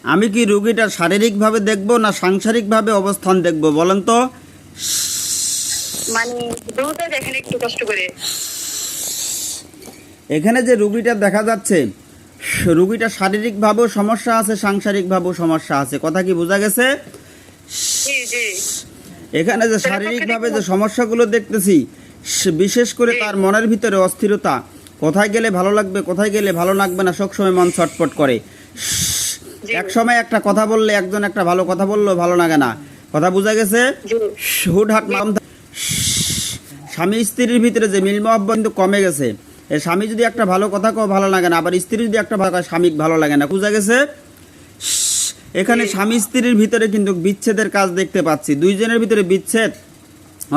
আমি কি রুগীটার শারীরিকভাবে দেখব না সাংসারিকভাবে অবস্থান দেখব বলেন তো? মানে দুটোই দেখেন একটু কষ্ট করে। এখানে যে রুগীটা দেখা যাচ্ছে, রুগীটা শারীরিকভাবেও সমস্যা আছে, সাংসারিকভাবেও সমস্যা আছে। কথা কি বোঝা গেছে? জি জি। এখানে যে শারীরিকভাবে যে সমস্যাগুলো দেখতেছি, বিশেষ করে তার মনের ভিতরে অস্থিরতা, কোথায় গেলে ভালো লাগবে, কোথায় গেলে ভালো লাগবে না, সবসময় মন ছটফট করে। জি। এক সময় একটা কথা বললে, একজন একটা ভালো কথা বললেও ভালো লাগে না। কথা বোঝা গেছে? জি। হুটহাট স্বামী স্ত্রীর ভিতরে যে মিল মহব্বত কিন্তু কমে গেছে। এই স্বামী যদি একটা ভালো কথা কও ভালো লাগে না, আবার স্ত্রী যদি একটা ভালো স্বামী ভালো লাগে না। বোঝা গেছে? এখানে স্বামী স্ত্রীর ভিতরে কিন্তু বিচ্ছেদের কাজ দেখতে পাচ্ছি। দুইজনের ভিতরে বিচ্ছেদ,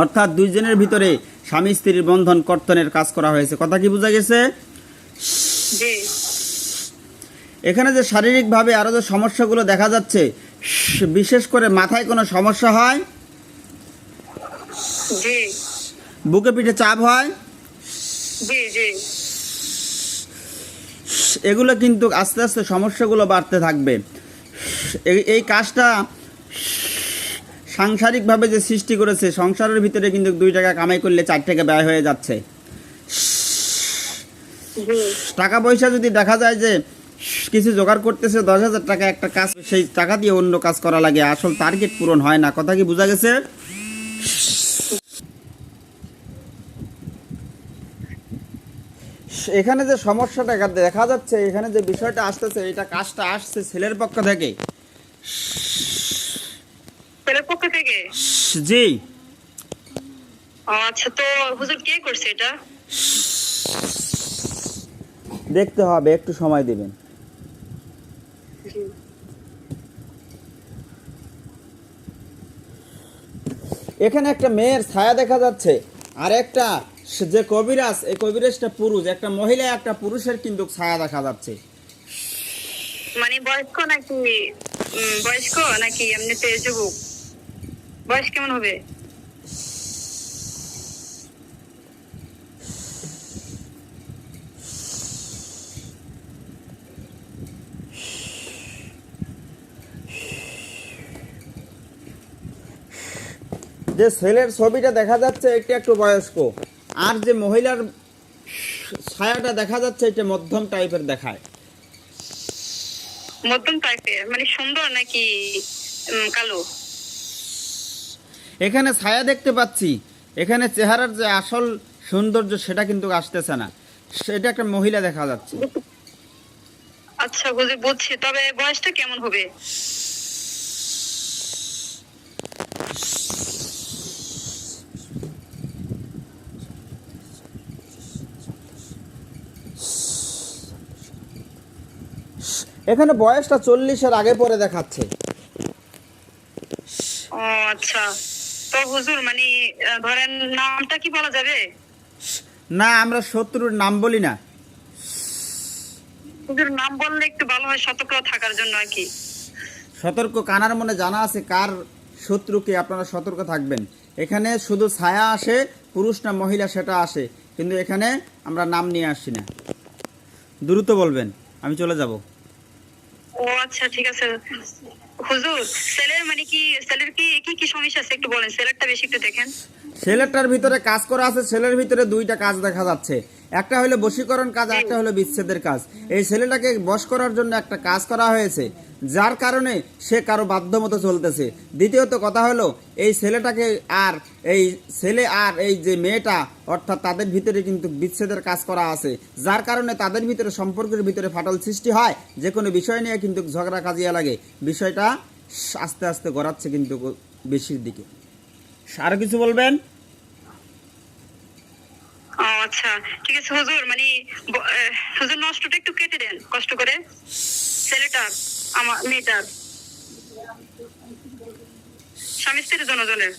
অর্থাৎ দুইজনের ভিতরে স্বামী স্ত্রীর বন্ধন কর্তনের কাজ করা হয়েছে। কথা কি বোঝা গেছে? জি। এখানে যে শারীরিকভাবে আরও যে সমস্যাগুলো দেখা যাচ্ছে, বিশেষ করে মাথায় কোনো সমস্যা হয়, জি বুকে পিঠে চাপ হয়, জি। জি এগুলো কিন্তু আস্তে আস্তে সমস্যাগুলো বাড়তে থাকবে। এই কাজটা সাংসারিকভাবে যে সৃষ্টি করেছে, সংসারের ভিতরে কিন্তু 2 টাকা কামাই করলে 4 টাকা ব্যয় হয়ে যাচ্ছে। জি। টাকা পয়সা যদি দেখা যায় যে কিছু জোগাড় করতেছে 10,000 টাকা একটা কাজ, সেই টাকা দিয়ে অন্য কাজ করা লাগে, আসল টার্গেট পূরণ হয় না। কথা কি বোঝা গেছে? এখানে যে সমস্যাটা দেখা যাচ্ছে, এখানে যে বিষয়টা আসতেছে, এটা কাজটা আসছে ছেলের পক্ষ থেকে। ছেলের পক্ষ থেকে? জি। আচ্ছা, তো হুজুর কে করছে এটা? দেখতে হবে, একটু সময় দিবেন। জি। এখানে একটা মেয়ের ছায়া দেখা যাচ্ছে, আর একটা যে কবিরাজ, এই কবিরাজটা পুরুষ, একটা মহিলা একটা পুরুষের কিন্তু ছায়া দেখা যাচ্ছে। মানে বয়স্ক নাকি বয়স্ক নাকি এমনিতে যুবক? বয়স কেমন হবে? যে ছেলের ছবিটা দেখা যাচ্ছে এটা একটু বয়স্ক, আর যে মহিলার ছায়াটা দেখা যাচ্ছে এটা মধ্যম টাইপের দেখায়। মধ্যম টাইপের মানে সুন্দর নাকি কালো? এখানে ছায়া দেখতে পাচ্ছি, এখানে চেহারার যে আসল সৌন্দর্য সেটা কিন্তু আসতেছে না, সেটা একটা মহিলা দেখা যাচ্ছে। আচ্ছা হুজুর, বুঝছি, তবে বয়সটা কেমন হবে? এখানে বয়সটা 40-এর আগে পরে দেখাচ্ছে। ও আচ্ছা, তো হুজুর মানে ধরেন নামটা কি বলা যাবে? না, আমরা শত্রুর নাম বলি না। হুজুর নাম বললে একটু ভালো হয়, সতর্ক থাকার জন্য আর কি। সতর্ক, কানার মনে জানা আছে কার শত্রুকে, আপনারা সতর্ক থাকবেন। এখানে শুধু ছায়া আসে, পুরুষ না মহিলা সেটা আসে, কিন্তু এখানে আমরা নাম নিয়ে আসছি না। দ্রুত বলবেন, আমি চলে যাব। ও আচ্ছা, ঠিক আছে হুজুর। ছেলের মানে কি, ছেলের কি কি কি সমস্যা আছে একটু বলেন, ছেলেরটা বেশি একটু দেখেন। ছেলেটার ভিতরে কাজ করা আছে, ছেলের ভিতরে 2টা কাজ দেখা যাচ্ছে। একটা হলো বশীকরণ কাজ, একটা হলো বিচ্ছেদের কাজ। এই ছেলেটাকে বশ করার জন্য একটা কাজ করা হয়েছে, যার কারণে সে কারো বাধ্য মতো চলতেছে। দ্বিতীয়ত কথা হলো এই ছেলেটাকে আর এই ছেলে আর এই যে মেয়েটা, অর্থাৎ তাদের ভিতরে কিন্তু বিচ্ছেদের কাজ করা আছে, যার কারণে তাদের ভিতরে সম্পর্কের ভিতরে ফাটল সৃষ্টি হয়। যে কোনো বিষয় নিয়ে কিন্তু ঝগড়া কাজিয়া লাগে, বিষয়টা আস্তে আস্তে গড়াচ্ছে কিন্তু বেশির দিকে। আর কিছু বলবেন? ও আচ্ছা, ঠিক আছে হুজুর। মানে হুজুর নষ্টটা একটু কেটে দেন কষ্ট করে, ছেলেটার আমার মেয়েটার স্বামী স্ত্রীর জনের।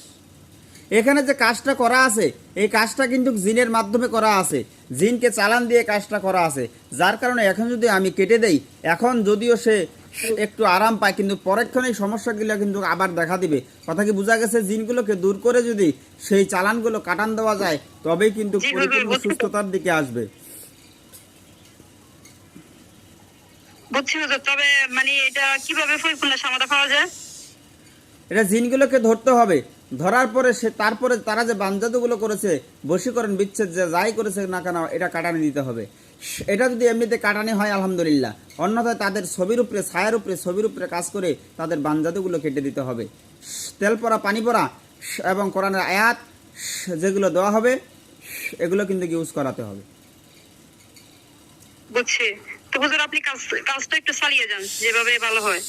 এখানে যে কাজটা করা আছে, এই কাজটা কিন্তু জিনের মাধ্যমে করা আছে, জিনকে চালান দিয়ে কাজটা করা আছে, যার কারণে এখন যদি আমি কেটে দেই, এখন যদিও সে একটু আরাম পায়, কিন্তু পরক্ষণে এই সমস্যাগুলো কিন্তু আবার দেখা দিবে। কথা কি বোঝা গেছে? জিনগুলোকে দূর করে যদি সেই চালানগুলো কাটান দেওয়া যায়, তবেই কিন্তু পরিপূর্ণ সুস্থতার দিকে আসবে। বুঝছি হুজুর, তবে মানে এটা কিভাবে পরিপূর্ণ সমাধা পাওয়া যায়? এটা জিনগুলোকে ধরতে হবে, ধরার পরে তারপরে তারা যে বানজাদুগুলো করেছে, বশীকরণ বিচ্ছেদ যে যাই করেছে না কেন, এটা কাটানি দিতে হবে। এটা যদি এমনিতে কাটানি হয় আলহামদুলিল্লাহ, অন্যথায় তাদের ছবির উপরে, ছায়ার উপরে, ছবির উপরে কাজ করে তাদের বানজাদুগুলো কেটে দিতে হবে। তেল পরা, পানি পরা এবং কোরআনের আয়াত যেগুলো দেওয়া হবে এগুলো কিন্তু ইউজ করাতে হবে। বুঝছি। তো হুজুর আপনি কাজটা একটু চালিয়ে যান যেভাবে ভালো হয়।